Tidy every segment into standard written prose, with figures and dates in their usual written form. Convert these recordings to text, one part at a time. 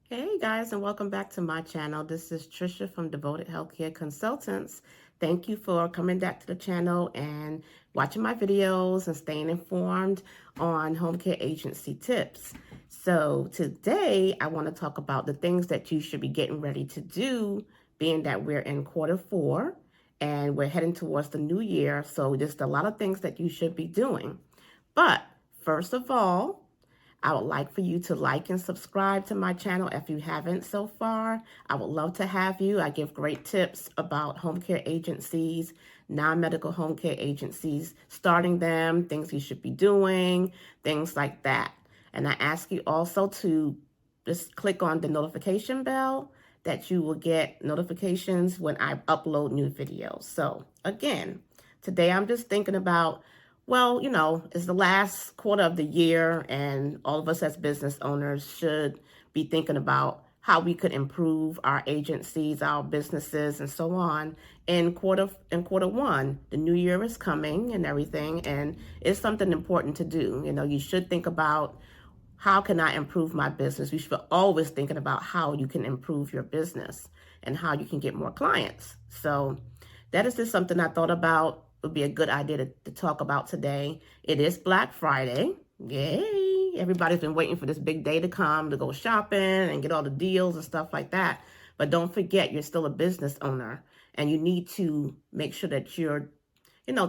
Hey guys, and welcome back to my channel. This is Trisha from Devoted Healthcare Consultants. Thank you for coming back to the channel and watching my videos and staying informed on home care agency tips. So today I want to talk about the things that you should be getting ready to do, being that we're in quarter 4 and we're heading towards the new year. So there's a lot of things that you should be doing. But first of all, I would like for you to like and subscribe to my channel if you haven't so far. I would love to have you. I give great tips about home care agencies, non-medical home care agencies, starting them, things you should be doing, things like that. And I ask you also to just click on the notification bell that you will get notifications when I upload new videos. So again, today I'm just thinking about it's the last quarter of the year, and all of us as business owners should be thinking about how we could improve our agencies, our businesses, and so on. In quarter 1, the new year is coming and everything, and it's something important to do. You should think about how can I improve my business. You should be always thinking about how you can improve your business and how you can get more clients. So that is just something I thought about would be a good idea to talk about today. It is Black Friday. Yay! Everybody's been waiting for this big day to come to go shopping and get all the deals and stuff like that. But don't forget, you're still a business owner and you need to make sure that you're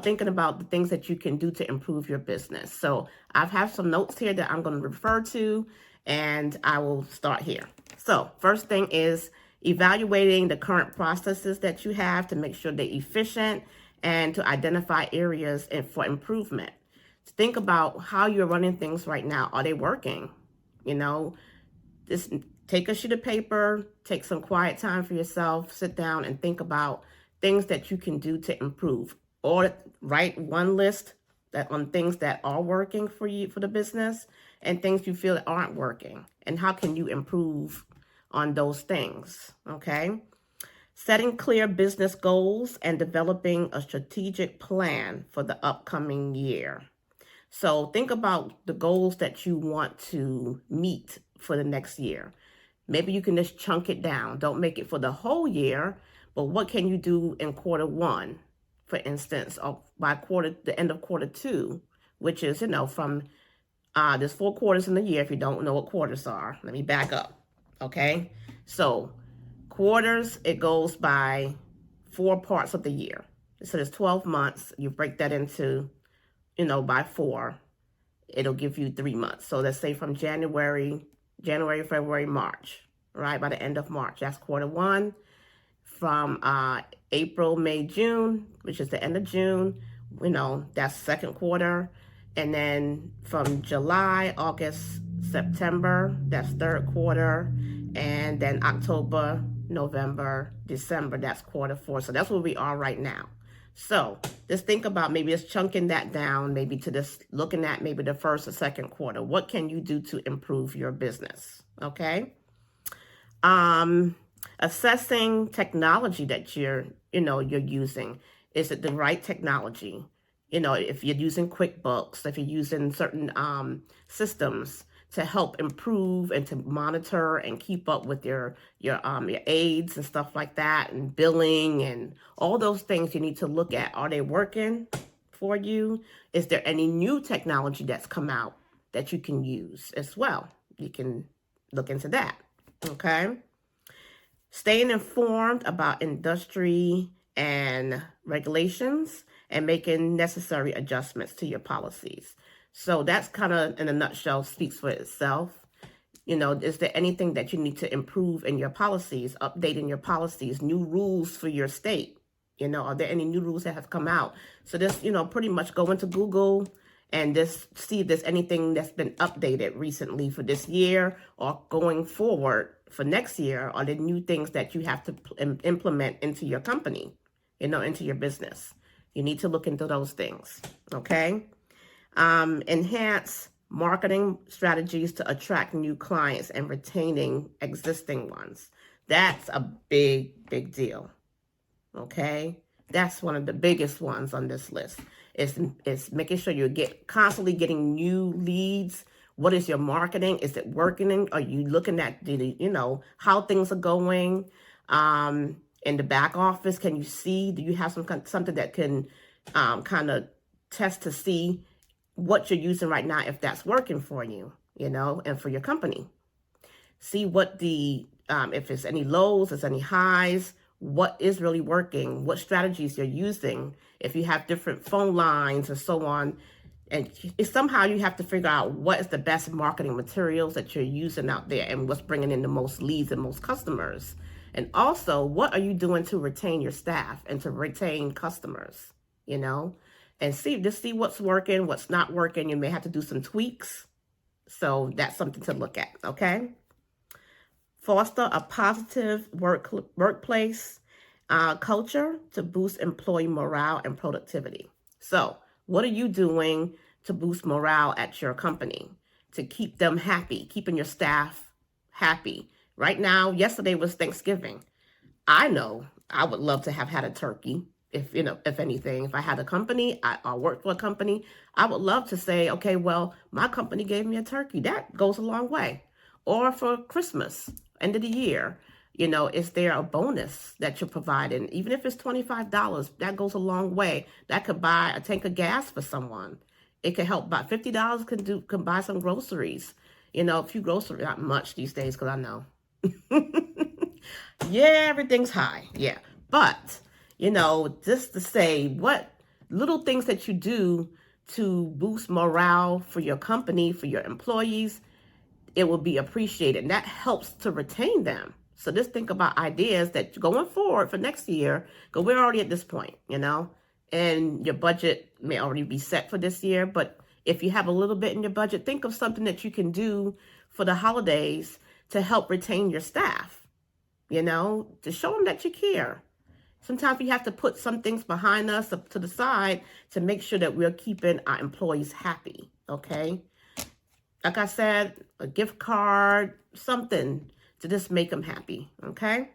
thinking about the things that you can do to improve your business. So I've have some notes here that I'm going to refer to, and I will start here. So first thing is evaluating the current processes that you have to make sure they're efficient and to identify areas for improvement. Think about how you're running things right now. Are they working? Just take a sheet of paper, take some quiet time for yourself, sit down and think about things that you can do to improve, or write one list on things that are working for you, for the business, and things you feel that aren't working, and how can you improve on those things. Okay. Setting clear business goals and developing a strategic plan for the upcoming year. So think about the goals that you want to meet for the next year. Maybe you can just chunk it down. Don't make it for the whole year, but what can you do in quarter 1, for instance, or by the end of quarter 2, which is, from, there's 4 quarters in the year if you don't know what quarters are. Let me back up, okay? So quarters, it goes by 4 parts of the year. So there's 12 months. You break that into, by 4. It'll give you 3 months. So let's say from January, February, March, right? By the end of March, that's quarter 1. From April, May, June, which is the end of June, that's second quarter. And then from July, August, September, that's third quarter. And then October, November, December, that's quarter 4. So that's where we are right now. So just think about maybe just chunking that down, maybe to this, looking at maybe the first or second quarter. What can you do to improve your business? Okay. Assessing technology that you're using. Is it the right technology? If you're using QuickBooks, if you're using certain systems to help improve and to monitor and keep up with your aids and stuff like that, and billing and all those things you need to look at. Are they working for you? Is there any new technology that's come out that you can use as well? You can look into that. Okay. Staying informed about industry and regulations and making necessary adjustments to your policies. So that's kind of, in a nutshell, speaks for itself. Is there anything that you need to improve in your policies, updating your policies, new rules for your state? Are there any new rules that have come out? So just, pretty much go into Google and just see if there's anything that's been updated recently for this year or going forward for next year. Are there new things that you have to implement into your company, into your business? You need to look into those things, okay? Enhance marketing strategies to attract new clients and retaining existing ones. That's a big, big deal, okay? That's one of the biggest ones on this list. Is making sure you're constantly getting new leads What is your marketing? Is it working? Are you looking at how things are going? In the back office, can you see? Do you have something that can kind of test to see what you're using right now, if that's working for you, and for your company? See what if there's any lows, there's any highs, what is really working, what strategies you're using, if you have different phone lines and so on. And somehow you have to figure out what is the best marketing materials that you're using out there and what's bringing in the most leads and most customers. And also, what are you doing to retain your staff and to retain customers, and see what's working, what's not working. You may have to do some tweaks. So that's something to look at, okay? Foster a positive workplace culture to boost employee morale and productivity. So what are you doing to boost morale at your company, to keep them happy, keeping your staff happy? Right now, yesterday was Thanksgiving. I know I would love to have had a turkey. If anything, if I had a company, I worked for a company, I would love to say, okay, well, my company gave me a turkey. That goes a long way. Or for Christmas, end of the year, is there a bonus that you're providing? Even if it's $25, that goes a long way. That could buy a tank of gas for someone. It could help buy $50 can buy some groceries. A few groceries, not much these days, because I know. Yeah, everything's high. Yeah. But, just to say what little things that you do to boost morale for your company, for your employees, it will be appreciated. And that helps to retain them. So just think about ideas that going forward for next year, because we're already at this point, and your budget may already be set for this year. But if you have a little bit in your budget, think of something that you can do for the holidays to help retain your staff, to show them that you care. Sometimes we have to put some things behind us up to the side to make sure that we're keeping our employees happy, okay? Like I said, a gift card, something to just make them happy, okay?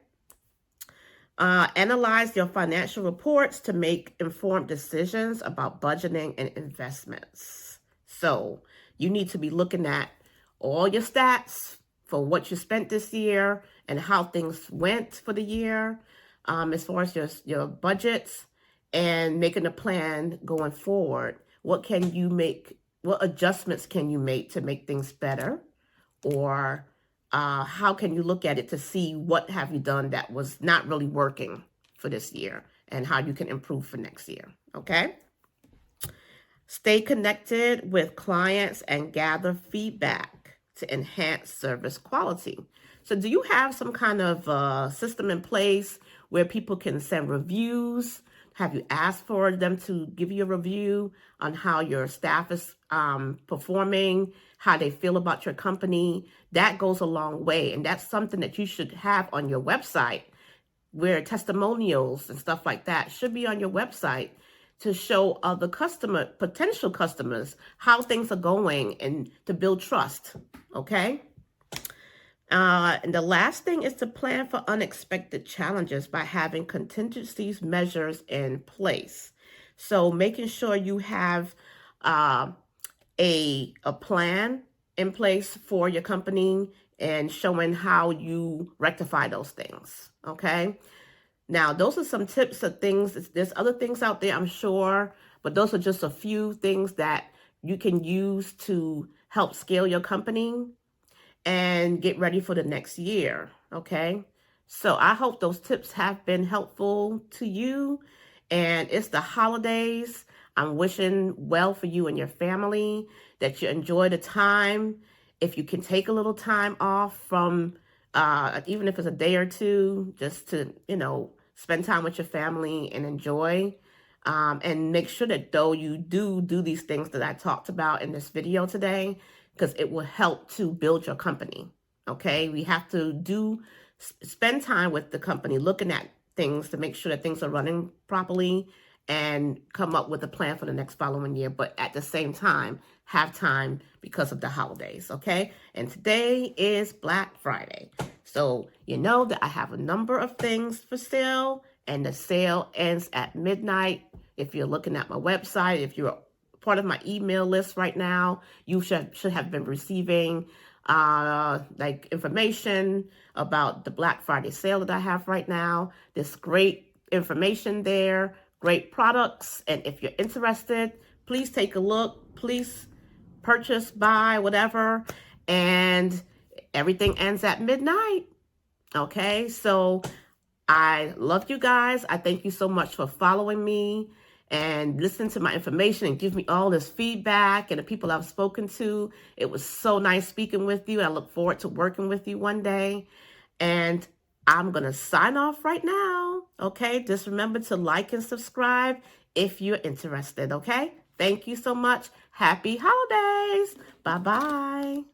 Analyze your financial reports to make informed decisions about budgeting and investments. So you need to be looking at all your stats for what you spent this year and how things went for the year, as far as your budgets, and making a plan going forward. What adjustments can you make to make things better? Or how can you look at it to see what have you done that was not really working for this year and how you can improve for next year, okay? Stay connected with clients and gather feedback to enhance service quality. So do you have some kind of system in place where people can send reviews? Have you asked for them to give you a review on how your staff is performing, how they feel about your company? That goes a long way. And that's something that you should have on your website, where testimonials and stuff like that should be on your website to show other potential customers how things are going and to build trust, okay? And the last thing is to plan for unexpected challenges by having contingencies measures in place. So making sure you have a plan in place for your company and showing how you rectify those things, okay? Now, those are some tips of things. There's other things out there, I'm sure, but those are just a few things that you can use to help scale your company and get ready for the next year, okay? So I hope those tips have been helpful to you. And it's the holidays. I'm wishing well for you and your family, that you enjoy the time. If you can take a little time off from, even if it's a day or two, just to, spend time with your family and enjoy. And make sure that though you do these things that I talked about in this video today, because it will help to build your company, okay? We have to spend time with the company, looking at things to make sure that things are running properly and come up with a plan for the next following year, but at the same time, have time because of the holidays, okay? And today is Black Friday. So you know that I have a number of things for sale, and the sale ends at midnight. If you're looking at my website, if you're part of my email list right now, you should have been receiving like information about the Black Friday sale that I have right now. There's great information there, great products. And if you're interested, please take a look. Please purchase, buy, whatever. And everything ends at midnight. Okay, so I love you guys. I thank you so much for following me and listening to my information and give me all this feedback and the people I've spoken to. It was so nice speaking with you. I look forward to working with you one day. And I'm going to sign off right now. Okay, just remember to like and subscribe if you're interested. Okay, thank you so much. Happy holidays. Bye-bye.